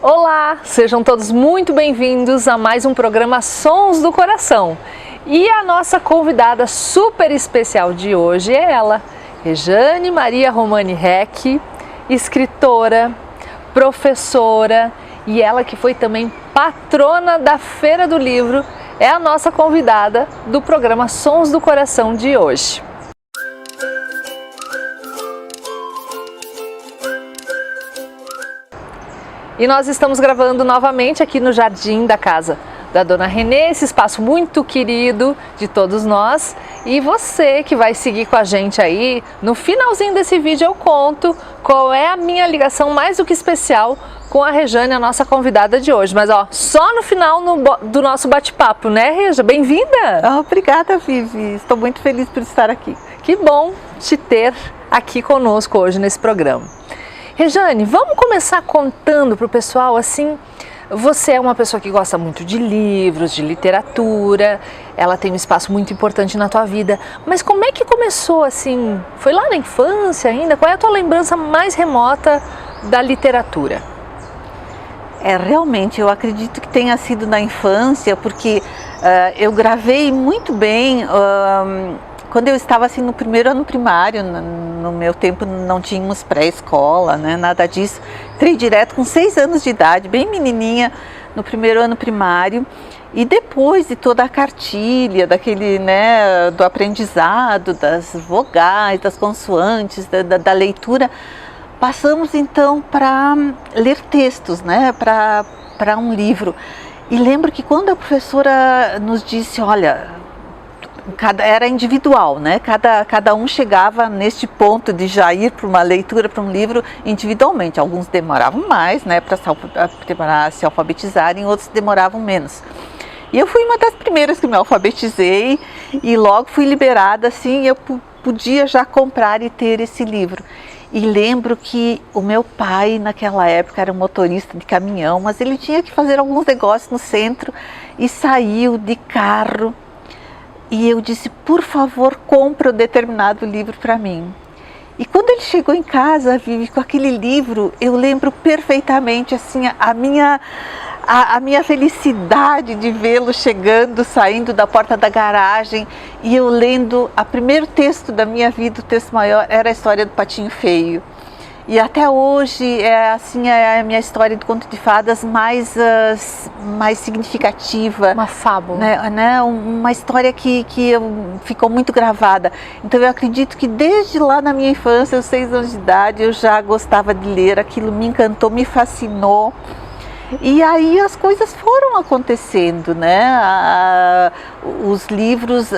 Olá, sejam todos muito bem-vindos a mais um programa Sons do Coração. E a nossa convidada super especial de hoje é ela, Rejane Maria Romani Reck, escritora, professora e ela que foi também patrona da Feira do Livro, é a nossa convidada do programa Sons do Coração de hoje. E nós estamos gravando novamente aqui no jardim da casa da Dona Renê, esse espaço muito querido de todos nós. E você que vai seguir com a gente aí, no finalzinho desse vídeo eu conto qual é a minha ligação mais do que especial com a Rejane, a nossa convidada de hoje. Mas ó, só no final do nosso bate-papo, né, Reja? Bem-vinda! Obrigada, Vivi. Estou muito feliz por estar aqui. Que bom te ter aqui conosco hoje nesse programa. Rejane, vamos começar contando para o pessoal assim, você é uma pessoa que gosta muito de livros, de literatura, ela tem um espaço muito importante na tua vida, mas como é que começou assim? Foi lá na infância ainda? Qual é a tua lembrança mais remota da literatura? Realmente, eu acredito que tenha sido na infância, porque eu gravei muito bem. Quando eu estava assim no primeiro ano primário, no meu tempo não tínhamos pré-escola, né, nada disso. Entrei direto com 6 anos de idade, bem menininha, no primeiro ano primário. E depois de toda a cartilha, daquele, né, do aprendizado, das vogais, das consoantes, da leitura, passamos então para ler textos, né, para um livro. E lembro que quando a professora nos disse, olha, era individual, né? Cada um chegava neste ponto de já ir para uma leitura, para um livro individualmente. Alguns demoravam mais, né, para se alfabetizarem, outros demoravam menos. E eu fui uma das primeiras que me alfabetizei e logo fui liberada, assim, eu podia já comprar e ter esse livro. E lembro que o meu pai, naquela época, era um motorista de caminhão, mas ele tinha que fazer alguns negócios no centro e saiu de carro. E eu disse, por favor, compre um determinado livro para mim. E quando ele chegou em casa, Vivi, com aquele livro, eu lembro perfeitamente assim, a minha felicidade de vê-lo chegando, saindo da porta da garagem. E eu lendo, o primeiro texto da minha vida, o texto maior, era a história do Patinho Feio. E até hoje é a minha história do conto de fadas mais significativa. Uma fábula. Né? Uma história que ficou muito gravada. Então eu acredito que desde lá na minha infância, aos 6 anos de idade, eu já gostava de ler, aquilo me encantou, me fascinou. E aí as coisas foram acontecendo, né? Os livros,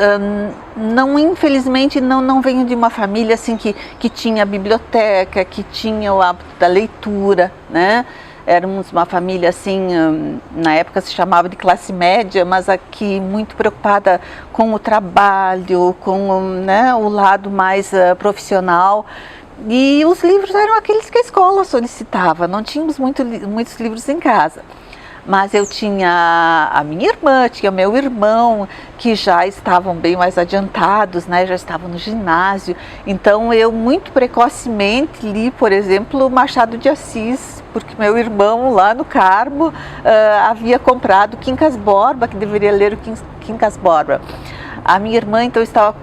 infelizmente, não venho de uma família assim que tinha biblioteca, que tinha o hábito da leitura, né? Éramos uma família assim, na época se chamava de classe média, mas aqui muito preocupada com o trabalho, com, né, o lado mais profissional. E os livros eram aqueles que a escola solicitava, não tínhamos muitos livros em casa. Mas eu tinha a minha irmã, tinha meu irmão, que já estavam bem mais adiantados, né? Já estavam no ginásio. Então eu muito precocemente li, por exemplo, Machado de Assis, porque meu irmão lá no Carmo havia comprado Quincas Borba, que deveria ler o Quincas Borba. A minha irmã então estava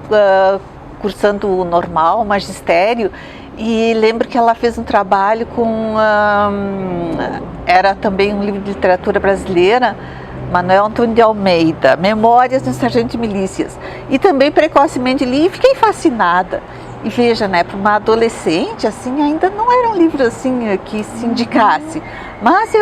cursando o normal, o magistério, e lembro que ela fez um trabalho com, era também um livro de literatura brasileira, Manuel Antônio de Almeida, Memórias de um Sargento de Milícias. E também precocemente li e fiquei fascinada. E veja, né, para uma adolescente, assim, ainda não era um livro assim que se indicasse. Mas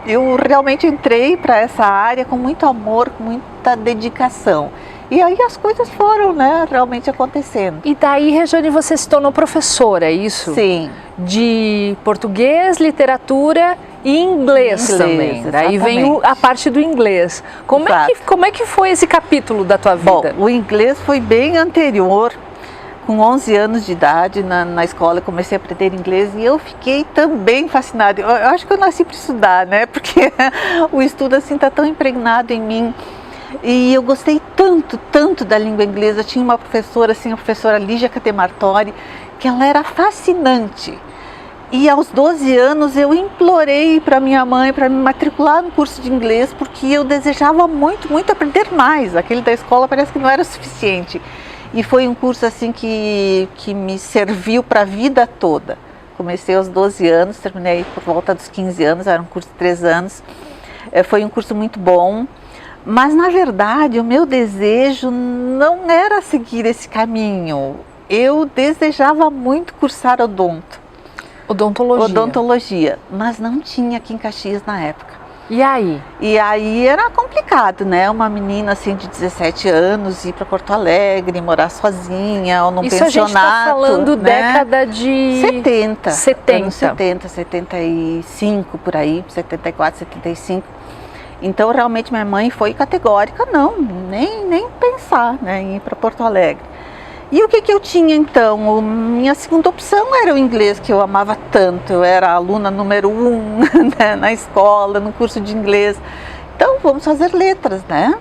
eu realmente entrei para essa área com muito amor, com muita dedicação. E aí as coisas foram, né, realmente acontecendo. E daí, Rejane, você se tornou professora, é isso? Sim. De português, literatura e inglês também. Exatamente. Daí vem a parte do inglês. Como é que foi esse capítulo da tua vida? Bom, o inglês foi bem anterior. Com 11 anos de idade, na escola, eu comecei a aprender inglês e eu fiquei também fascinada. Eu acho que eu nasci para estudar, né? Porque o estudo assim está tão impregnado em mim. E eu gostei tanto da língua inglesa. Eu tinha uma professora, assim, a professora Lígia Catemartori, que ela era fascinante. E aos 12 anos eu implorei para minha mãe para me matricular no curso de inglês, porque eu desejava muito, muito aprender mais. Aquele da escola parece que não era suficiente. E foi um curso assim que me serviu para a vida toda. Comecei aos 12 anos, terminei por volta dos 15 anos, era um curso de 3 anos. Foi um curso muito bom, mas na verdade o meu desejo não era seguir esse caminho. Eu desejava muito cursar odontologia, mas não tinha aqui em Caxias na época. E aí? E aí era complicado, né? Uma menina assim de 17 anos ir para Porto Alegre, morar sozinha ou num pensionato. Isso a gente está falando, né? Década de 70. Anos 70, 75 por aí, 74, 75. Então realmente minha mãe foi categórica, não, nem pensar, né, em ir para Porto Alegre. E o que eu tinha então? Minha segunda opção era o inglês, que eu amava tanto. Eu era a aluna número 1 né, na escola, no curso de inglês. Então vamos fazer letras, né?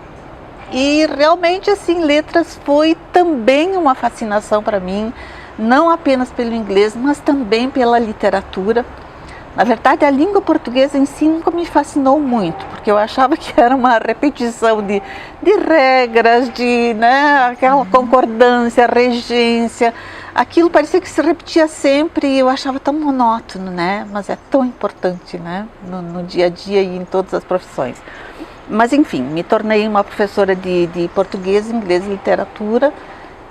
E realmente assim, letras foi também uma fascinação para mim, não apenas pelo inglês, mas também pela literatura. Na verdade, a língua portuguesa em si nunca me fascinou muito, porque eu achava que era uma repetição de regras, né, aquela concordância, regência. Aquilo parecia que se repetia sempre e eu achava tão monótono, né? Mas é tão importante, né, no dia a dia e em todas as profissões. Mas enfim, me tornei uma professora de português, inglês e literatura.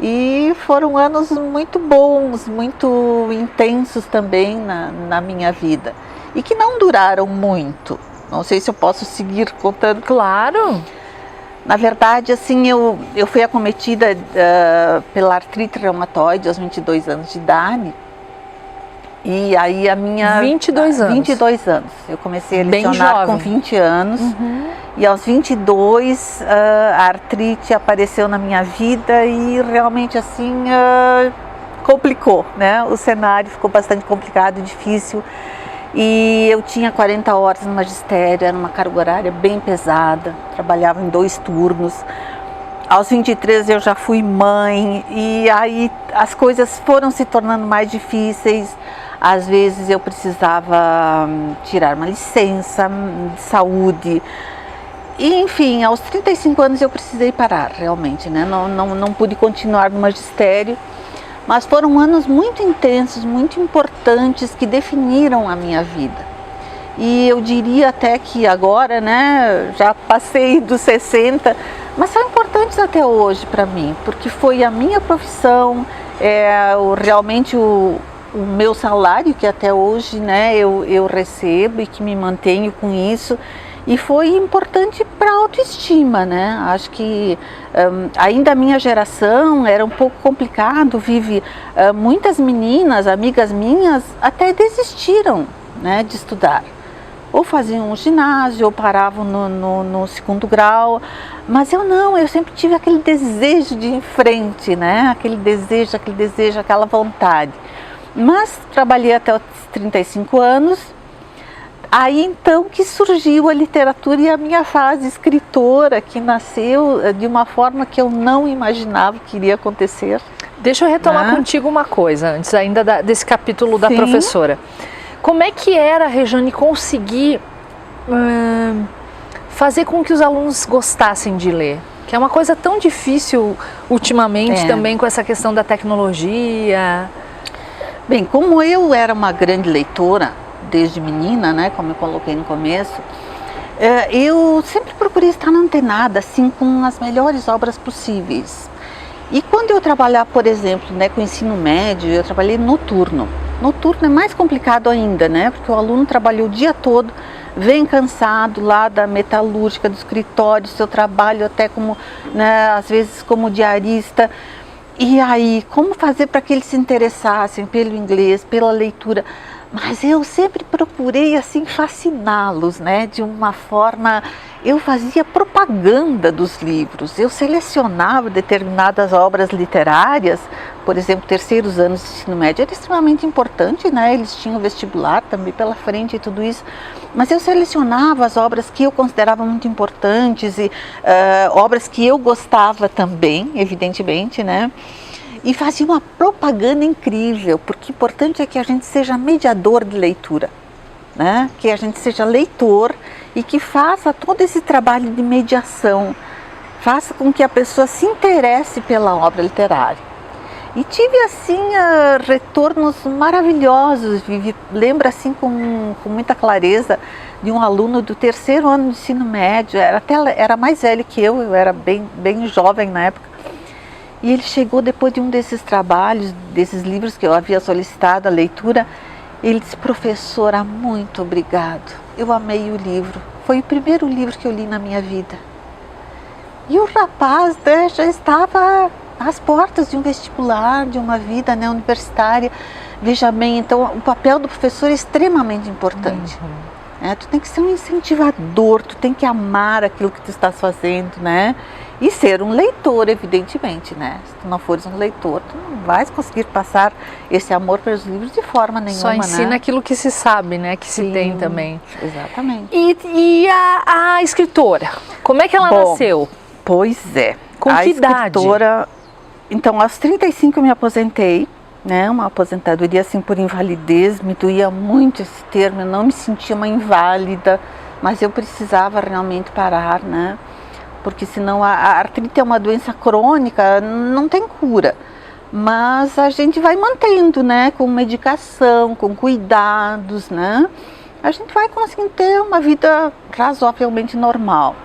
E foram anos muito bons, muito intensos também na minha vida. E que não duraram muito. Não sei se eu posso seguir contando. Claro! Na verdade, assim, eu fui acometida pela artrite reumatoide aos 22 anos de idade. E aí a minha... 22 anos. 22 anos. Eu comecei a Bem lecionar jovem. com 20 anos. E aos 22 a artrite apareceu na minha vida e realmente assim complicou, né? O cenário ficou bastante complicado, difícil. E eu tinha 40 horas no magistério, era uma carga horária bem pesada, trabalhava em 2 turnos. Aos 23 eu já fui mãe e aí as coisas foram se tornando mais difíceis. Às vezes eu precisava tirar uma licença de saúde. E, enfim, aos 35 anos eu precisei parar, realmente, né? Não pude continuar no magistério, mas foram anos muito intensos, muito importantes, que definiram a minha vida. E eu diria até que agora, né, já passei dos 60, mas são importantes até hoje para mim, porque foi a minha profissão, realmente o meu salário, que até hoje, né, eu recebo e que me mantenho com isso. E foi importante para a autoestima, né? Acho que ainda a minha geração era um pouco complicado, muitas meninas, amigas minhas, até desistiram, né, de estudar. Ou faziam um ginásio, ou paravam no 2º grau, mas eu sempre tive aquele desejo de ir em frente, né? Aquele desejo, aquela vontade. Mas trabalhei até os 35 anos. Aí então que surgiu a literatura e a minha fase escritora, que nasceu de uma forma que eu não imaginava que iria acontecer. Deixa eu retomar contigo uma coisa, antes ainda desse capítulo da Sim. professora. Como é que era, Rejane, conseguir fazer com que os alunos gostassem de ler? Que é uma coisa tão difícil ultimamente também com essa questão da tecnologia. Bem, como eu era uma grande leitora, desde menina, né, como eu coloquei no começo, eu sempre procurei estar antenada, assim, com as melhores obras possíveis. E quando eu trabalhar, por exemplo, né, com o ensino médio, eu trabalhei noturno. Noturno é mais complicado ainda, né, porque o aluno trabalhou o dia todo, vem cansado lá da metalúrgica, do escritório, do seu trabalho, até como, né, às vezes como diarista. E aí, como fazer para que eles se interessassem pelo inglês, pela leitura? Mas eu sempre procurei assim fasciná-los, né? De uma forma, eu fazia propaganda dos livros, eu selecionava determinadas obras literárias, por exemplo, 3º anos de ensino médio era extremamente importante, né? Eles tinham vestibular também pela frente e tudo isso, mas eu selecionava as obras que eu considerava muito importantes e obras que eu gostava também, evidentemente, né? e fazia uma propaganda incrível, porque o importante é que a gente seja mediador de leitura, né? Que a gente seja leitor e que faça todo esse trabalho de mediação, faça com que a pessoa se interesse pela obra literária. E tive assim retornos maravilhosos, lembro assim com muita clareza de um aluno do 3º ano do ensino médio, era mais velho que eu era bem jovem na época. E ele chegou depois de um desses trabalhos, desses livros que eu havia solicitado a leitura, ele disse: professora, muito obrigado, eu amei o livro, foi o primeiro livro que eu li na minha vida. E o rapaz, né, já estava às portas de um vestibular, de uma vida, né, universitária. Veja bem, então o papel do professor é extremamente importante. Tu tem que ser um incentivador, tu tem que amar aquilo que tu estás fazendo, né? E ser um leitor, evidentemente, né? Se tu não fores um leitor, tu não vais conseguir passar esse amor pelos livros de forma nenhuma, Só ensina, né? aquilo que se sabe, né? Que se tem também. Exatamente. E a escritora, como é que ela nasceu? Pois é. Com que idade? Então, aos 35 eu me aposentei, né? Uma aposentadoria assim por invalidez, me doía muito esse termo, eu não me sentia uma inválida, mas eu precisava realmente parar, né? Porque senão a artrite é uma doença crônica, não tem cura, mas a gente vai mantendo, né? Com medicação, com cuidados, né? A gente vai conseguindo ter uma vida razoavelmente normal.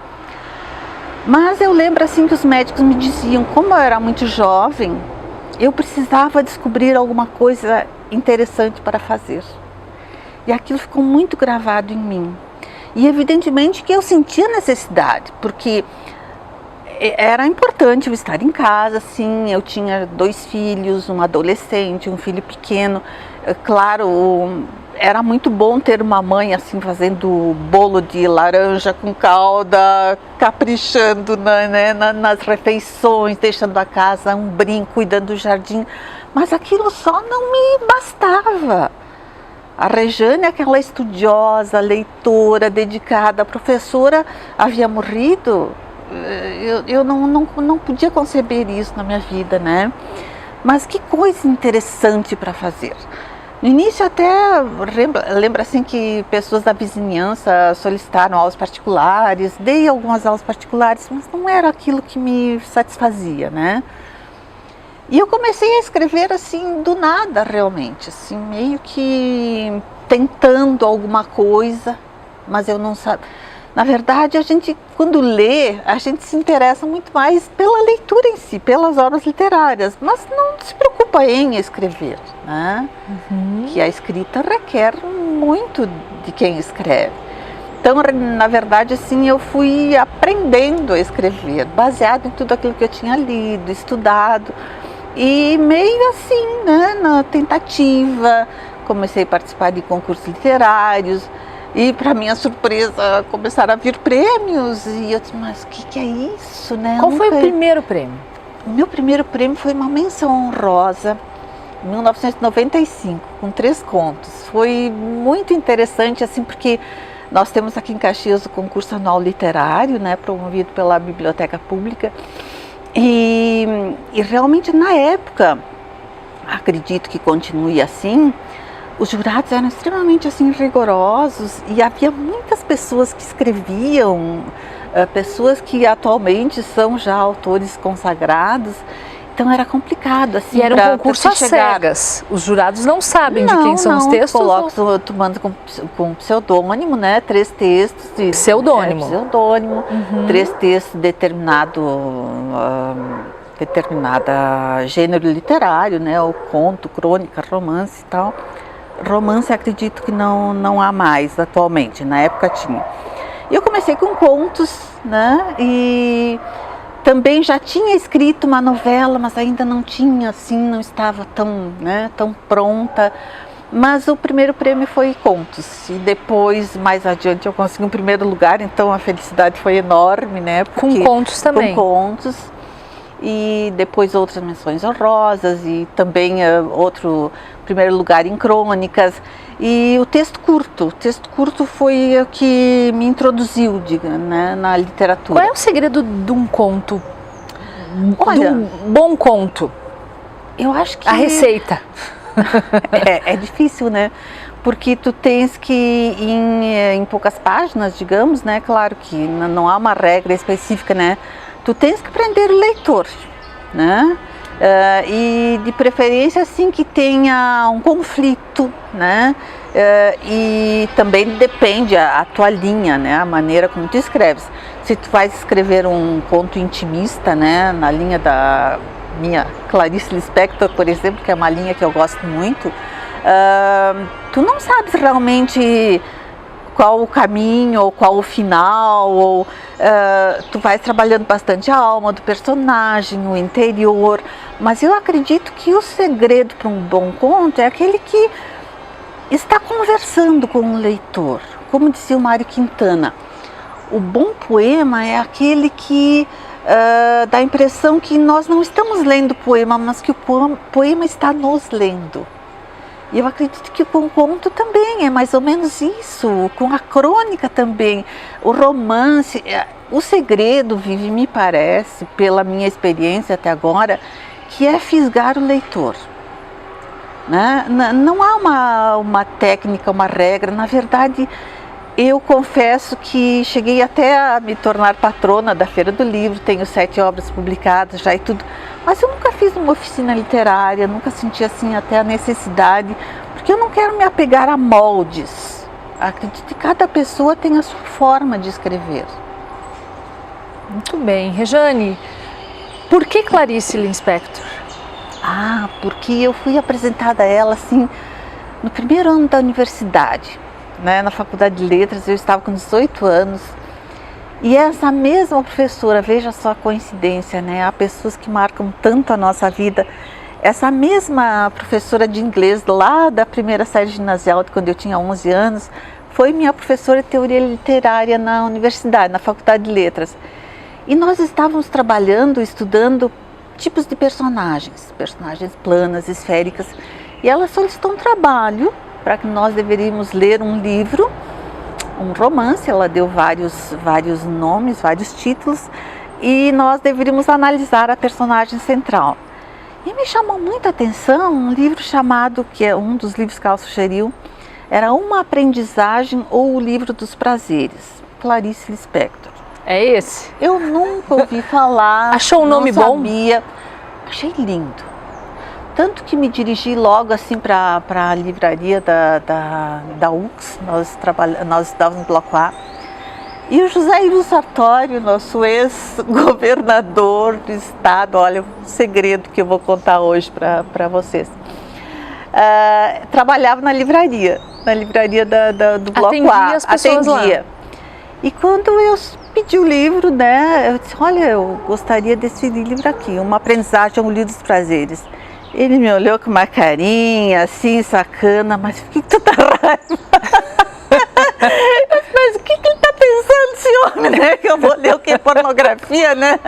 Mas eu lembro assim que os médicos me diziam, como eu era muito jovem, eu precisava descobrir alguma coisa interessante para fazer. E aquilo ficou muito gravado em mim. E evidentemente que eu sentia necessidade, porque era importante eu estar em casa, sim, eu tinha 2 filhos, um adolescente, um filho pequeno. Claro, era muito bom ter uma mãe assim fazendo bolo de laranja com calda, caprichando nas refeições, deixando a casa um brinco, cuidando do jardim. Mas aquilo só não me bastava. A Rejane, aquela estudiosa, leitora, dedicada, a professora, havia morrido. Eu não podia conceber isso na minha vida, né? Mas que coisa interessante para fazer. No início até lembro assim que pessoas da vizinhança solicitaram aulas particulares, dei algumas aulas particulares, mas não era aquilo que me satisfazia, né? E eu comecei a escrever assim do nada realmente, assim meio que tentando alguma coisa, mas eu não sabia. Na verdade, a gente, quando lê, a gente se interessa muito mais pela leitura em si, pelas obras literárias, mas não se preocupa em escrever, né? Que a escrita requer muito de quem escreve. Então, na verdade, assim, eu fui aprendendo a escrever, baseado em tudo aquilo que eu tinha lido, estudado, e meio assim, né, na tentativa, comecei a participar de concursos literários. E para minha surpresa começaram a vir prêmios e eu disse, mas o que é isso, né? Qual foi o primeiro prêmio? O meu primeiro prêmio foi uma menção honrosa em 1995, com 3 contos. Foi muito interessante, assim, porque nós temos aqui em Caxias o concurso anual literário, né, promovido pela Biblioteca Pública. E realmente na época, acredito que continue assim, os jurados eram extremamente assim rigorosos e havia muitas pessoas que escreviam, pessoas que atualmente são já autores consagrados, então era complicado assim. E era um concurso às cegas, os jurados não sabem de quem são os textos? Tu manda com pseudônimo, né, 3 textos. Pseudônimo. Pseudônimo, 3 textos determinada gênero literário, né, o conto, crônica, romance e tal. Romance acredito que não há mais atualmente, na época tinha. E eu comecei com contos, né, e também já tinha escrito uma novela, mas ainda não tinha, assim, não estava tão pronta. Mas o primeiro prêmio foi contos, e depois, mais adiante, eu consegui um primeiro lugar, então a felicidade foi enorme, né. Com contos também? Com contos. E depois outras menções honrosas e também outro primeiro lugar em crônicas. E o texto curto foi o que me introduziu, né, na literatura. Qual é o segredo de um conto? Olha, de um bom conto? Eu acho que... A receita. É difícil, né? Porque tu tens que, em poucas páginas, digamos, né? Claro que não há uma regra específica, né? Tu tens que prender o leitor, né? E de preferência assim que tenha um conflito, né? E também depende a tua linha, né? A maneira como tu escreves. Se tu vais escrever um conto intimista, né? Na linha da minha Clarice Lispector, por exemplo, que é uma linha que eu gosto muito, tu não sabes realmente qual o caminho, ou qual o final, ou tu vais trabalhando bastante a alma do personagem, o interior, mas eu acredito que o segredo para um bom conto é aquele que está conversando com o leitor. Como dizia o Mário Quintana, o bom poema é aquele que dá a impressão que nós não estamos lendo o poema, mas que o poema está nos lendo. E eu acredito que com o conto também é mais ou menos isso, com a crônica também, o romance. O segredo, Vivi, me parece, pela minha experiência até agora, que é fisgar o leitor. Né? Não há uma técnica, uma regra. Na verdade, eu confesso que cheguei até a me tornar patrona da Feira do Livro, tenho 7 obras publicadas já e tudo, mas eu nunca fiz uma oficina literária, nunca senti assim até a necessidade, porque eu não quero me apegar a moldes. Acredito que cada pessoa tem a sua forma de escrever. Muito bem. Rejane, por que Clarice Lispector? Porque eu fui apresentada a ela assim no primeiro ano da universidade. Né, na Faculdade de Letras, eu estava com 18 anos e essa mesma professora, veja só a coincidência, né? Há pessoas que marcam tanto a nossa vida. Essa mesma professora de inglês lá da primeira série ginasial, quando eu tinha 11 anos, foi minha professora de teoria literária na universidade, na Faculdade de Letras. E nós estávamos trabalhando, estudando tipos de personagens planas, esféricas, e ela solicitou um trabalho para que nós deveríamos ler um livro, um romance. Ela deu vários nomes, vários títulos, e nós deveríamos analisar a personagem central. E me chamou muita atenção um livro chamado, que é um dos livros que ela sugeriu, era Uma Aprendizagem ou o Livro dos Prazeres, Clarice Lispector. É esse? Eu nunca ouvi falar. Achou o nome bom? Achei lindo. Tanto que me dirigi logo assim para a livraria da UX, nós estávamos no Bloco A, e o José Ivo Sartório, nosso ex-governador do estado, olha, um segredo que eu vou contar hoje para vocês, trabalhava na livraria do Bloco Atendia A, as pessoas lá. E quando eu pedi o livro, né, eu disse, olha, eu gostaria desse livro aqui, Uma Aprendizagem ou o Livro dos Prazeres. Ele me olhou com uma carinha assim, sacana, mas por que tanta raiva? Mas o que ele está pensando, esse homem, né? Que eu vou ler o que? Pornografia, né?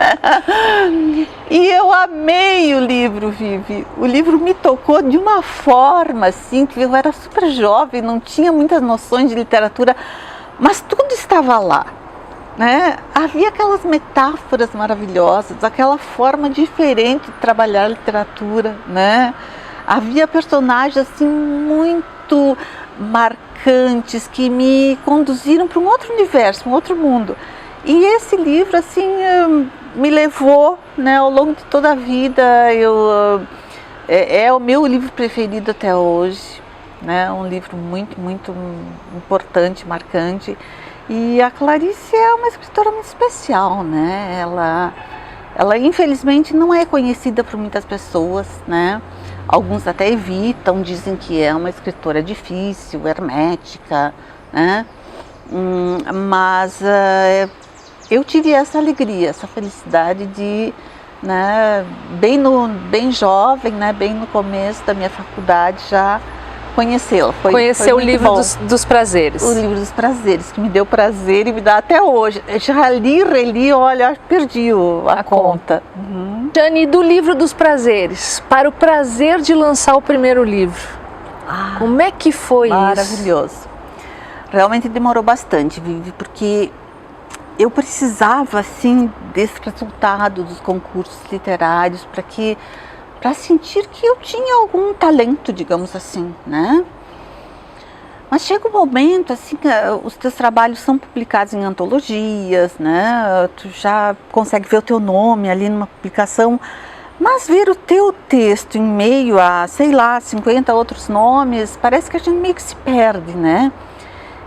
E eu amei o livro, Vivi. O livro me tocou de uma forma assim, que eu era super jovem, não tinha muitas noções de literatura, mas tudo estava lá. Né? Havia aquelas metáforas maravilhosas, aquela forma diferente de trabalhar a literatura, né? Havia personagens assim muito marcantes que me conduziram para um outro universo, um outro mundo. E esse livro assim me levou, né, ao longo de toda a vida. É o meu livro preferido até hoje, né? Um livro muito, muito importante, marcante. E a Clarice é uma escritora muito especial, né? Ela infelizmente não é conhecida por muitas pessoas, né? Alguns até evitam, dizem que é uma escritora difícil, hermética, né? Mas eu tive essa alegria, essa felicidade de, né, bem jovem, né, bem no começo da minha faculdade já conhecê-la. Conhecer o livro dos prazeres. O livro dos prazeres, que me deu prazer e me dá até hoje. Eu já li, reli, olha, perdi a conta. Uhum. Jane, do livro dos prazeres, para o prazer de lançar o primeiro livro, como é que foi isso? Maravilhoso. Realmente demorou bastante, Vivi, porque eu precisava, assim, desse resultado dos concursos literários para para sentir que eu tinha algum talento, digamos assim, né? Mas chega um momento, assim, os teus trabalhos são publicados em antologias, né? Tu já consegue ver o teu nome ali numa publicação, mas ver o teu texto em meio a, sei lá, 50 outros nomes, parece que a gente meio que se perde, né?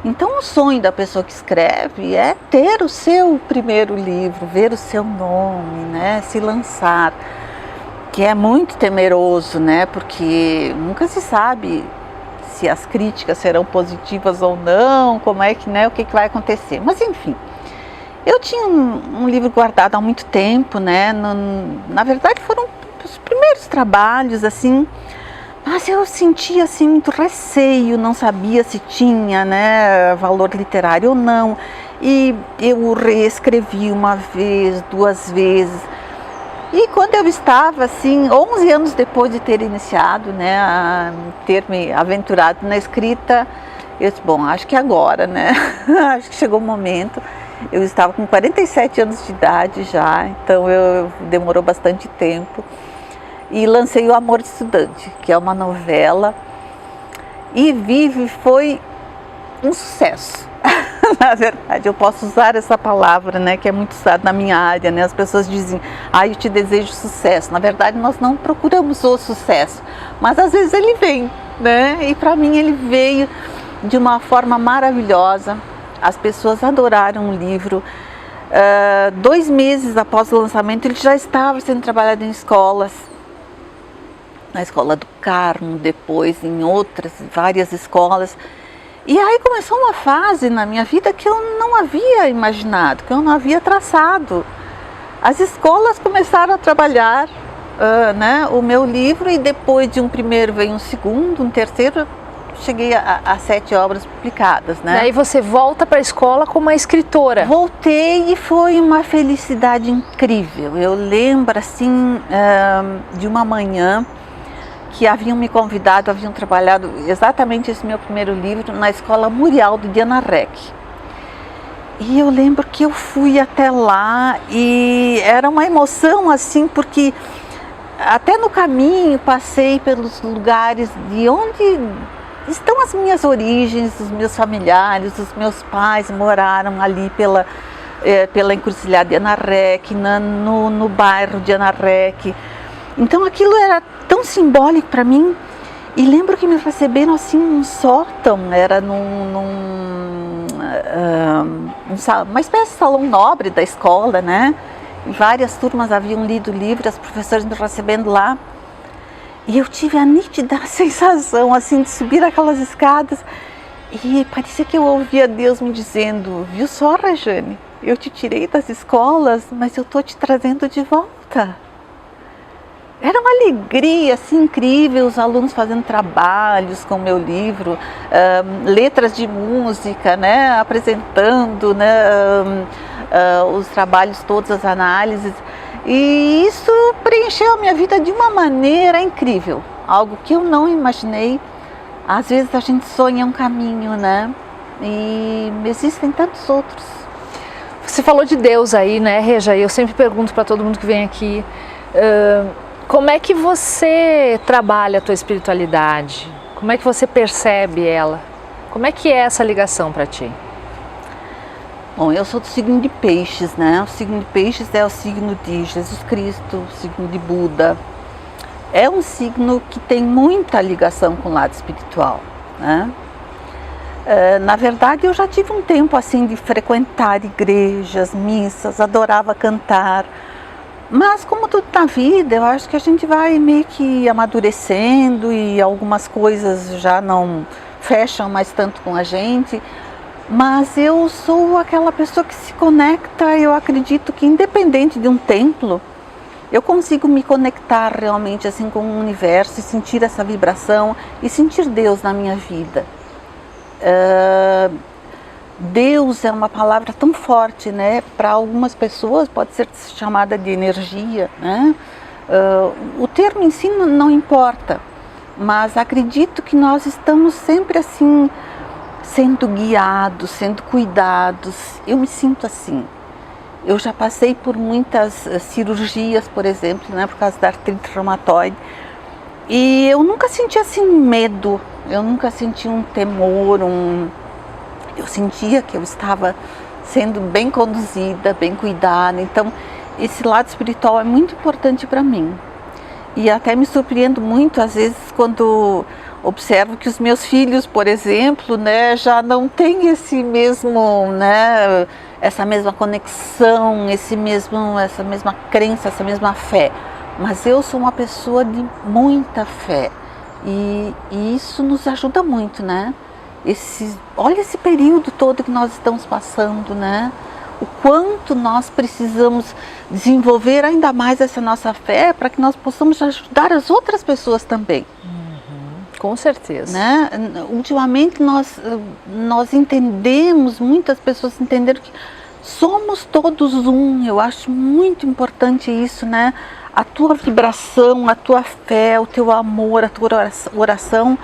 Então o sonho da pessoa que escreve é ter o seu primeiro livro, ver o seu nome, né? Se lançar, que é muito temeroso, né? Porque nunca se sabe se as críticas serão positivas ou não, como é que, né, o que vai acontecer. Mas enfim, eu tinha um livro guardado há muito tempo, né, na verdade foram os primeiros trabalhos, assim, mas eu sentia, assim, muito receio, não sabia se tinha, né, valor literário ou não, e eu o reescrevi uma vez, duas vezes. E quando eu estava, assim, 11 anos depois de ter iniciado, né, a ter me aventurado na escrita, eu disse, bom, acho que agora, né, acho que chegou o momento. Eu estava com 47 anos de idade já, então demorou bastante tempo. E lancei O Amor de Estudante, que é uma novela, e foi um sucesso. Na verdade, eu posso usar essa palavra, né, que é muito usada na minha área, né? As pessoas dizem, eu te desejo sucesso. Na verdade, nós não procuramos o sucesso, mas às vezes ele vem, né? E para mim ele veio de uma forma maravilhosa. As pessoas adoraram o livro. 2 meses após o lançamento, ele já estava sendo trabalhado em escolas. Na Escola do Carmo, depois em várias escolas. E aí começou uma fase na minha vida que eu não havia imaginado, que eu não havia traçado. As escolas começaram a trabalhar né, o meu livro, e depois de um primeiro veio um segundo, um terceiro, cheguei a 7 obras publicadas, né? Daí você volta para a escola como uma escritora. Voltei e foi uma felicidade incrível. Eu lembro, assim, de uma manhã que haviam me convidado, haviam trabalhado exatamente esse meu primeiro livro na Escola Murial de Diana Rech. E eu lembro que eu fui até lá e era uma emoção, assim, porque até no caminho passei pelos lugares de onde estão as minhas origens, os meus familiares, os meus pais moraram ali pela encruzilhada de Diana Rech, no bairro de Diana Rech. Então aquilo era tão simbólico para mim, e lembro que me receberam assim num sótão, era uma espécie de salão nobre da escola, né? E várias turmas haviam lido o livro, as professoras me recebendo lá, e eu tive a nítida sensação assim de subir aquelas escadas, e parecia que eu ouvia Deus me dizendo, viu só, Rejane, eu te tirei das escolas, mas eu estou te trazendo de volta. Era uma alegria assim, incrível, os alunos fazendo trabalhos com o meu livro, letras de música, né, apresentando, né, os trabalhos todos, as análises. E isso preencheu a minha vida de uma maneira incrível, algo que eu não imaginei. Às vezes a gente sonha um caminho, né, e existem tantos outros. Você falou de Deus aí, né, Reja? E eu sempre pergunto para todo mundo que vem aqui, como é que você trabalha a tua espiritualidade? Como é que você percebe ela? Como é que é essa ligação para ti? Bom, eu sou do signo de Peixes, né? O signo de Peixes é o signo de Jesus Cristo, o signo de Buda. É um signo que tem muita ligação com o lado espiritual, né? Na verdade, eu já tive um tempo assim de frequentar igrejas, missas, adorava cantar. Mas como tudo na vida, eu acho que a gente vai meio que amadurecendo e algumas coisas já não fecham mais tanto com a gente. Mas eu sou aquela pessoa que se conecta, eu acredito que independente de um templo, eu consigo me conectar realmente assim com o universo e sentir essa vibração e sentir Deus na minha vida. Deus é uma palavra tão forte, né? Para algumas pessoas pode ser chamada de energia, né? O termo em si não importa, mas acredito que nós estamos sempre assim, sendo guiados, sendo cuidados. Eu me sinto assim. Eu já passei por muitas cirurgias, por exemplo, né, por causa da artrite reumatoide. E eu nunca senti assim medo, eu nunca senti um temor, eu sentia que eu estava sendo bem conduzida, bem cuidada. Então, esse lado espiritual é muito importante para mim. E até me surpreendo muito, às vezes, quando observo que os meus filhos, por exemplo, né, já não têm esse mesmo, né, essa mesma conexão, essa mesma crença, essa mesma fé. Mas eu sou uma pessoa de muita fé e isso nos ajuda muito, né? Olha esse período todo que nós estamos passando, né? O quanto nós precisamos desenvolver ainda mais essa nossa fé para que nós possamos ajudar as outras pessoas também. Com certeza. Né? Ultimamente nós entendemos, muitas pessoas entenderam que somos todos um. Eu acho muito importante isso, né? A tua vibração, a tua fé, o teu amor, a tua oração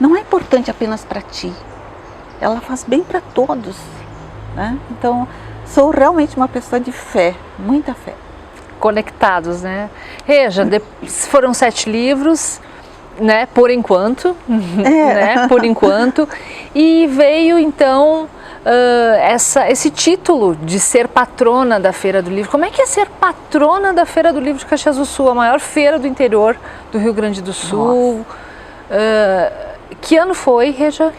não é importante apenas para ti. Ela faz bem para todos, né? Então, sou realmente uma pessoa de fé, muita fé. Conectados, né? Reja, foram 7 livros, né? Por enquanto, né? Por enquanto. E veio então esse título de ser patrona da Feira do Livro. Como é que é ser patrona da Feira do Livro de Caxias do Sul, a maior feira do interior do Rio Grande do Sul? Que ano foi, Reja?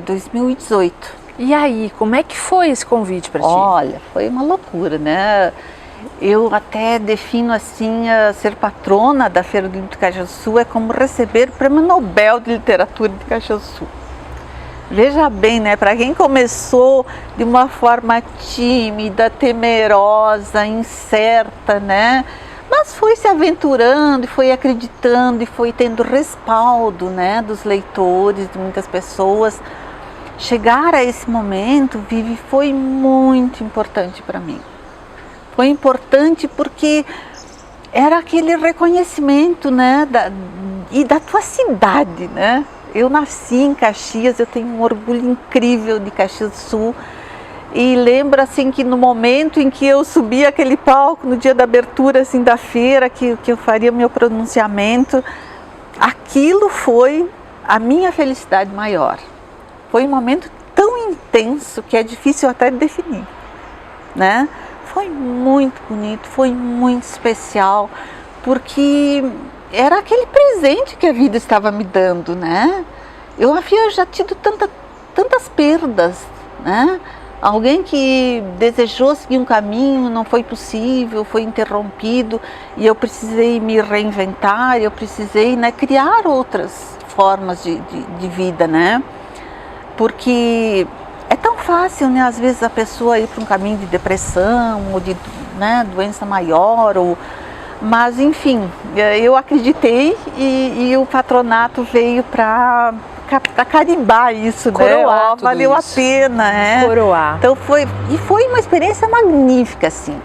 2018. E aí, como é que foi esse convite para ti? Olha, foi uma loucura, né? Eu até defino assim, ser patrona da Feira do Livro de Caxias do Sul é como receber o Prêmio Nobel de Literatura de Caxias do Sul. Veja bem, né? Para quem começou de uma forma tímida, temerosa, incerta, né? Mas foi se aventurando, e foi acreditando, e foi tendo respaldo, né? Dos leitores, de muitas pessoas. Chegar a esse momento, Vivi, foi muito importante para mim. Foi importante porque era aquele reconhecimento, né? E da tua cidade, né? Eu nasci em Caxias, eu tenho um orgulho incrível de Caxias do Sul. E lembro assim que no momento em que eu subi aquele palco, no dia da abertura assim, da feira, que eu faria meu pronunciamento, aquilo foi a minha felicidade maior. Foi um momento tão intenso que é difícil até de definir, né? Foi muito bonito, foi muito especial, porque era aquele presente que a vida estava me dando, né? Eu havia já tido tantas perdas, né? Alguém que desejou seguir um caminho, não foi possível, foi interrompido, e eu precisei me reinventar, eu precisei, né, criar outras formas de vida, né? Porque é tão fácil, né, às vezes a pessoa ir para um caminho de depressão, ou de, né, doença maior, mas enfim, eu acreditei e o patronato veio para carimbar isso, coroar, né? Valeu a pena, né? Coroar. Então foi uma experiência magnífica, assim.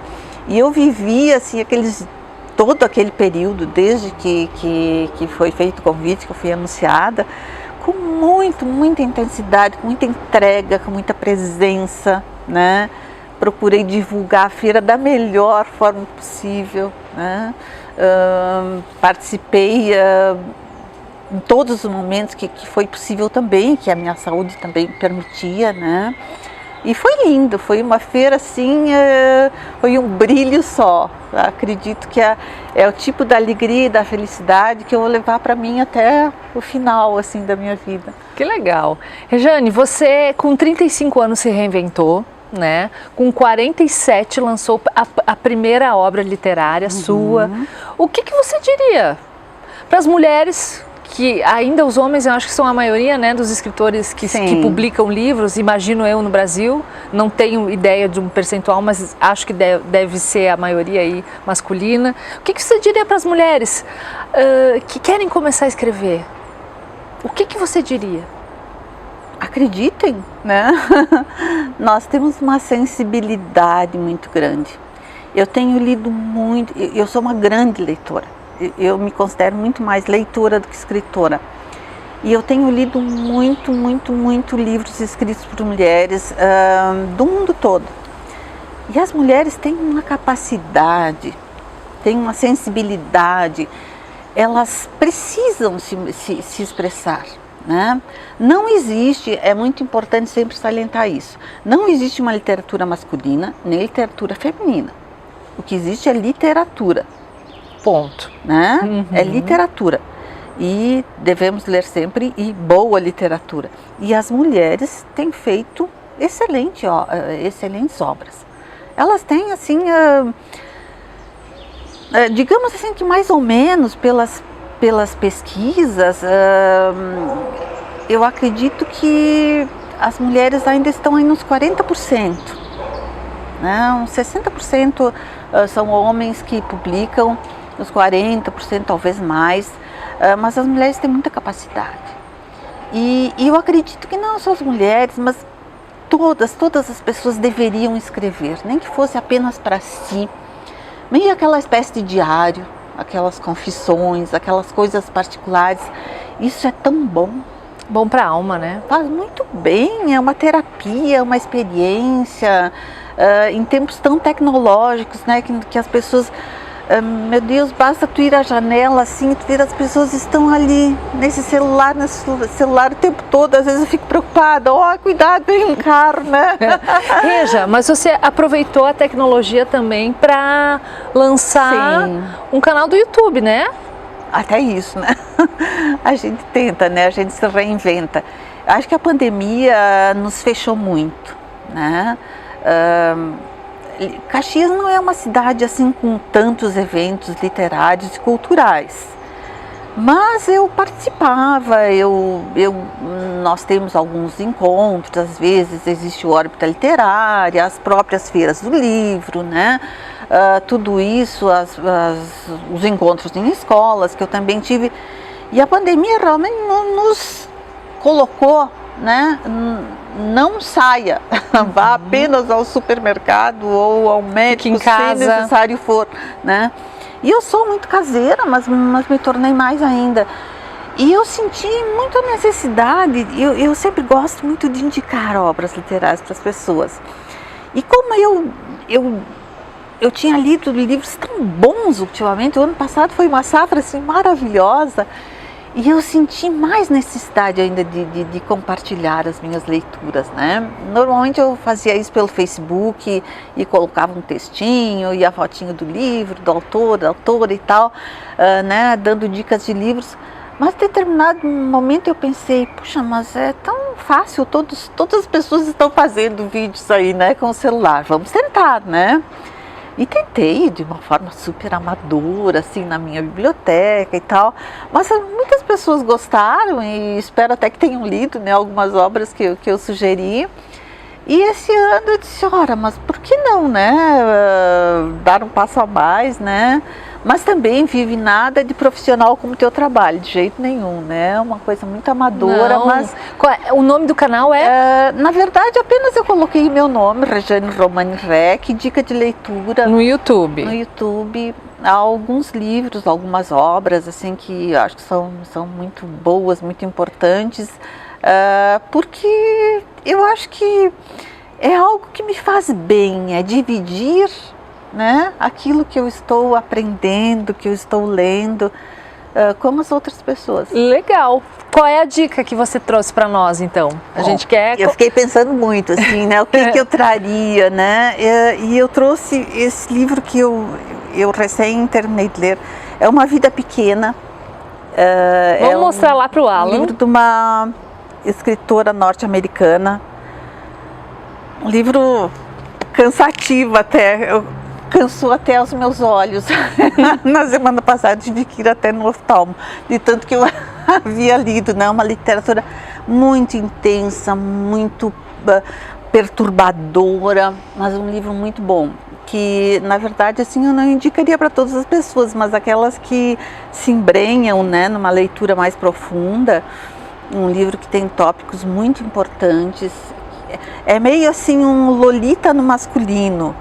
E eu vivi assim todo aquele período desde que foi feito o convite, que eu fui anunciada, com muita intensidade, com muita entrega, com muita presença, né? Procurei divulgar a feira da melhor forma possível, né? Participei em todos os momentos que foi possível também, que a minha saúde também permitia, né? E foi lindo, foi uma feira assim, foi um brilho só. Acredito que é o tipo da alegria e da felicidade que eu vou levar para mim até o final assim, da minha vida. Que legal. Rejane, você com 35 anos se reinventou, né? Com 47 lançou a primeira obra literária sua. O que você diria para as mulheres, que ainda os homens eu acho que são a maioria, né, dos escritores que publicam livros, imagino eu no Brasil, não tenho ideia de um percentual, mas acho que deve ser a maioria aí masculina. O que você diria para as mulheres que querem começar a escrever? O que você diria? Acreditem, né? Nós temos uma sensibilidade muito grande. Eu tenho lido muito, eu sou uma grande leitora. Eu me considero muito mais leitora do que escritora. E eu tenho lido muito livros escritos por mulheres do mundo todo. E as mulheres têm uma capacidade, têm uma sensibilidade, elas precisam se expressar, né? Não existe, é muito importante sempre salientar isso, não existe uma literatura masculina nem literatura feminina. O que existe é literatura. Ponto. Né? Uhum. É literatura. E devemos ler sempre e boa literatura. E as mulheres têm feito excelentes obras. Elas têm, assim, digamos assim, que mais ou menos pelas pesquisas, eu acredito que as mulheres ainda estão aí nos 40%. Né? Uns 60% são homens que publicam, uns 40%, talvez mais, mas as mulheres têm muita capacidade. E eu acredito que não só as mulheres, mas todas as pessoas deveriam escrever, nem que fosse apenas para si, meio aquela espécie de diário, aquelas confissões, aquelas coisas particulares. Isso é tão bom. Bom para a alma, né? Faz muito bem, é uma terapia, uma experiência, em tempos tão tecnológicos, né, que as pessoas... meu Deus, basta tu ir à janela assim, tu vê as pessoas estão ali nesse celular o tempo todo. Às vezes eu fico preocupada, cuidado, vem um carro, né? Reja, mas você aproveitou a tecnologia também para lançar um canal do YouTube, né? Até isso, né? A gente tenta, né? A gente se reinventa. Acho que a pandemia nos fechou muito, né? Caxias não é uma cidade assim com tantos eventos literários e culturais, mas eu participava, nós temos alguns encontros, às vezes existe o Órbita Literária, as próprias feiras do livro, né? Tudo isso, os encontros em escolas que eu também tive, e a pandemia realmente nos colocou, né? Não saia, vá apenas ao supermercado ou ao médico, se necessário for, né? E eu sou muito caseira, mas me tornei mais ainda. E eu senti muita necessidade, eu sempre gosto muito de indicar obras literárias para as pessoas. E como eu tinha lido livros tão bons ultimamente, o ano passado foi uma safra assim maravilhosa, e eu senti mais necessidade ainda de compartilhar as minhas leituras, né? Normalmente eu fazia isso pelo Facebook e colocava um textinho e a fotinho do livro, do autor, da autora e tal, né? Dando dicas de livros. Mas em determinado momento eu pensei, puxa, mas é tão fácil, todas as pessoas estão fazendo vídeos aí, né? Com o celular, vamos tentar, né? E tentei de uma forma super amadora, assim, na minha biblioteca e tal, mas muitas pessoas gostaram e espero até que tenham lido, né, algumas obras que eu sugeri. E esse ano eu disse, ora, mas por que não, né, dar um passo a mais, né? Mas também vive nada de profissional como teu trabalho, de jeito nenhum, né? É uma coisa muito amadora, não. Mas... O nome do canal é? Na verdade, apenas eu coloquei meu nome, Rejane Romani Rec, dica de leitura. No YouTube? No YouTube. Há alguns livros, algumas obras, assim, que eu acho que são muito boas, muito importantes, porque eu acho que é algo que me faz bem, é dividir, né, aquilo que eu estou aprendendo, que eu estou lendo, com as outras pessoas. Legal. Qual é a dica que você trouxe para nós, então? Gente quer... Eu fiquei pensando muito, assim, né, o que eu traria, né, e eu trouxe esse livro que eu recém terminei de ler, é Uma Vida Pequena. Vamos mostrar lá para o Alan. Um livro de uma escritora norte-americana, um livro cansativo até, cansou até os meus olhos. Na semana passada tive que ir até no oftalmo, de tanto que eu havia lido, né? Uma literatura muito intensa, muito perturbadora, mas um livro muito bom, que na verdade assim eu não indicaria para todas as pessoas, mas aquelas que se embrenham, né, numa leitura mais profunda. Um livro que tem tópicos muito importantes, é meio assim um Lolita no masculino,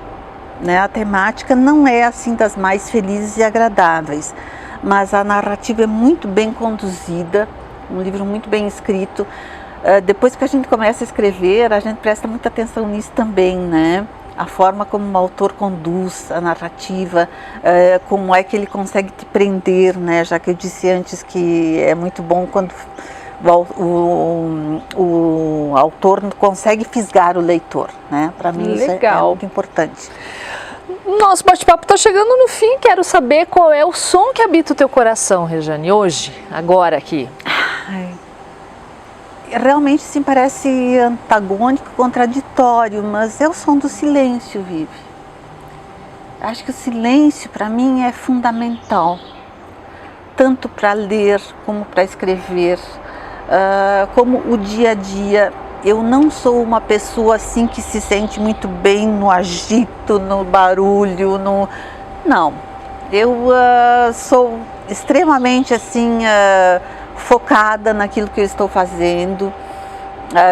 né? A temática não é assim das mais felizes e agradáveis, mas a narrativa é muito bem conduzida, um livro muito bem escrito. Depois que a gente começa a escrever, a gente presta muita atenção nisso também, né? a forma como o autor conduz a narrativa, como é que ele consegue te prender, né? Já que eu disse antes que é muito bom quando o autor consegue fisgar o leitor, né? Para mim isso é muito importante. Nosso bate-papo está chegando no fim, quero saber qual é o som que habita o teu coração, Rejane, hoje, agora aqui. Realmente sim, parece antagônico, contraditório, mas é o som do silêncio, Vivi. Acho que o silêncio para mim é fundamental, tanto para ler como para escrever, como o dia a dia. Eu não sou uma pessoa assim que se sente muito bem no agito, no barulho, não. Eu sou extremamente assim focada naquilo que eu estou fazendo.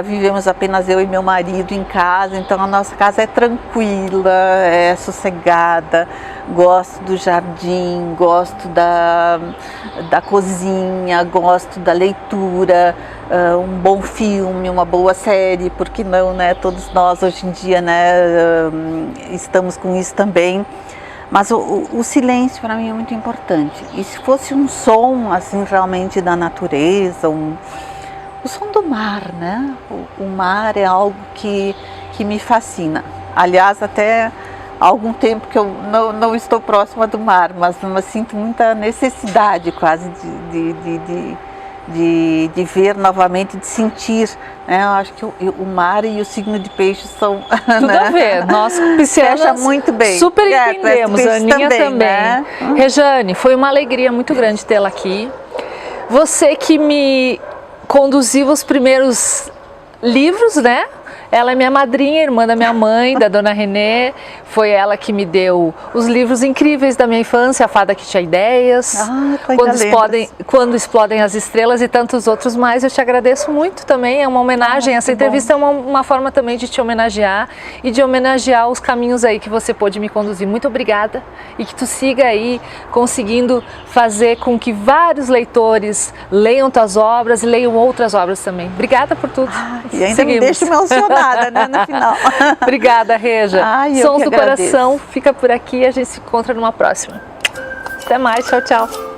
Vivemos apenas eu e meu marido em casa, então a nossa casa é tranquila, é sossegada. Gosto do jardim, gosto da cozinha, gosto da leitura, um bom filme, uma boa série, por que não, né? Todos nós hoje em dia, né, estamos com isso também. Mas o silêncio para mim é muito importante. E se fosse um som assim realmente da natureza, o som do mar, né? O mar é algo que me fascina. Aliás, até há algum tempo que eu não estou próxima do mar, mas sinto muita necessidade quase de ver novamente, de sentir, né? Eu acho que o mar e o signo de peixes são... Tudo, né? A ver, nós piscianas muito bem. Super entendemos, a Aninha também. Né? Rejane, foi uma alegria muito grande tê-la aqui. Você que me conduziu os primeiros livros, né? Ela é minha madrinha, irmã da minha mãe, da dona Renê. Foi ela que me deu os livros incríveis da minha infância, A Fada que Tinha Ideias, Quando Explodem as Estrelas e tantos outros mais. Eu te agradeço muito também, é uma homenagem. Essa entrevista é uma forma também de te homenagear e de homenagear os caminhos aí que você pôde me conduzir. Muito obrigada e que tu siga aí conseguindo fazer com que vários leitores leiam tuas obras e leiam outras obras também. Obrigada por tudo. E ainda me deixa emocionada, né, no final. Obrigada, Reja. Sons do Coração fica por aqui, a gente se encontra numa próxima. Até mais, tchau, tchau.